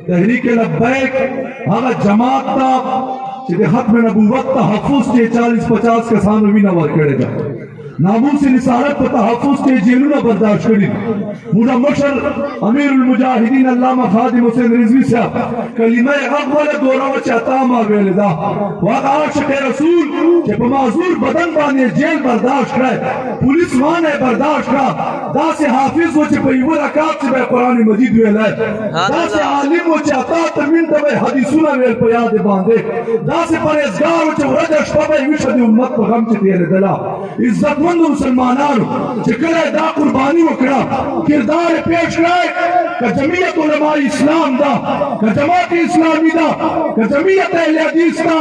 तहरीक लब्बैक आगा जमात था कि खत्म नबूवत तहफ़्फ़ुज़ के 40-50 कसानों भी न वर करेगा नामूस निसारत पर तहफ़्फ़ुज़ के जेलू न बर्दाश्त करी मुझा मशर अमीरुल मुजाहिदीन अल्लामा खादिम हुसैन रिज़वी साहब कलिमा अव्वल दोरा व चाहता मावेलदा वाक़ आशिक़ रसूल के बमाज़ूर बदन बाने जेल बर्दाश्त करे पुलिस माने बर्दाश्त का दा से हाफिज वो चे पईवर अकात से कुरान मजीद वेला दा से आलिम वो चाहता तमिन तबे हदीसुना वेल पे याद बांधे दा से परहेज़गार वो चे रजश तबे विशद उम्मत को गम चे तेरे दला इज्जत मुसलमानों जिक्र दा कुर्बानी वकड़ा किरदार पेश करे का जमीयत उलमा इस्लाम दा का जमात इस्लामी दा का जमीयत अहले हदीस दा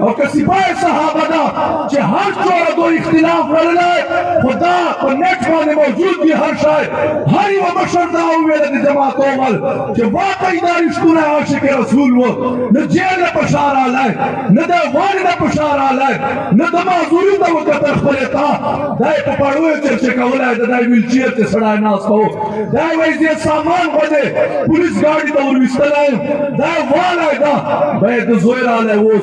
और का सिपाह सहाबा दा जे हर जोड़ दो इख्तिलाफ रले खुदा पर नेट में मौजूद भी हर शायद हर वो बशर दा हुए द जमात अव्वल जे वाकई दारिश कुना आशिक रसूल वो न जेल पशार आलाय न दा वान न पशार आलाय न दा माजूरी दा वक्त खलेता दाई पपाड़ुए चर्चे का बोला है दाई व्हीलचेयर से सड़ा नास को दाई वैसे ये सामान बजे पुलिस गाड़ी तो उर्विस्तर है दाई वाला है दा भाई तो जोरा है वो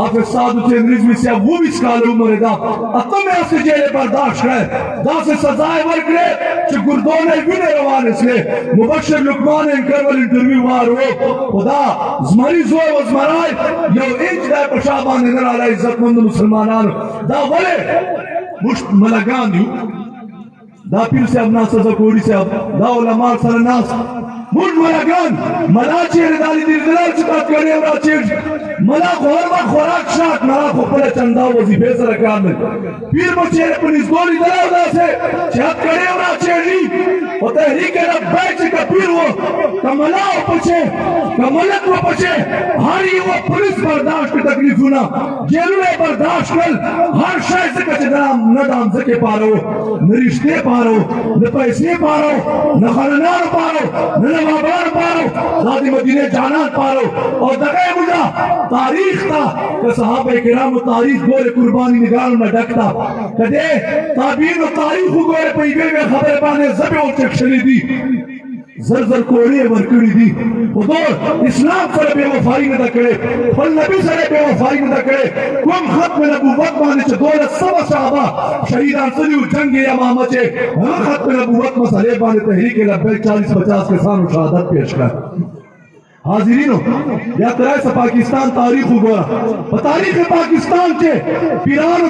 आप साधु से रिज़वी से वो भी स्काल उम्र है दा अतो में ऐसे जेल बर्दाश्त करे दा से सजाए वर्क रे जो गुर्दोने बिने रवाने से मुबशर लुकमान इनकरवल इंटरव्यू वार हो खुदा ज़मारी जोर व ज़मराय यो इंच दाई पशाबा नजर आ रहा इज्जतमंद मुसलमानान दा बोले मुश्त मलगान यू दा पीर से अपना सजा कोड़ी से अब दा उलमा सरनास मुश्त मलगान मलाचे दाली दिलदलाल से बात करे और आचे मला गोरवा खोराक शाट मला खोपले चंदा वजीफे से रखा में पीर बचे पुलिस गोली दलाल से छत करे और आचे नी और तहरीक लब्बैक का पीर वो कमला पछे कमलक वो पछे हारी वो पुलिस बर्दाश्त की तकलीफ ना जेलू ने बर्दाश्त कर हर शय से कचे न दाम से के पारो न रिश्ते पारो न पैसे पारो न खानदान पारो न नवाबार पारो शादी मदीने जाना पारो और दगाए मुझा तारीख था कि सहाबा किराम तारीख गोरे कुर्बानी निकाल में डकता कदे ताबीन और तारीख गोरे पईवे में खबर पाने जबे और चक्षली दी जर कोड़े वरकड़ी दी उधर इस्लाम पर बेवफाई न करे फल नबी सरे बेवफाई न करे कुम खत्म नबूवत माने च दौलत सब सहाबा शहीदान सली जंग यमामा चे खत्म नबूवत मसले बाने तहरीक लब्बैक 40-50 के साथ शहादत पेश कर हाजिरीनो या तरह से पाकिस्तान तारीख हुआ तारीख पाकिस्तान के पीरान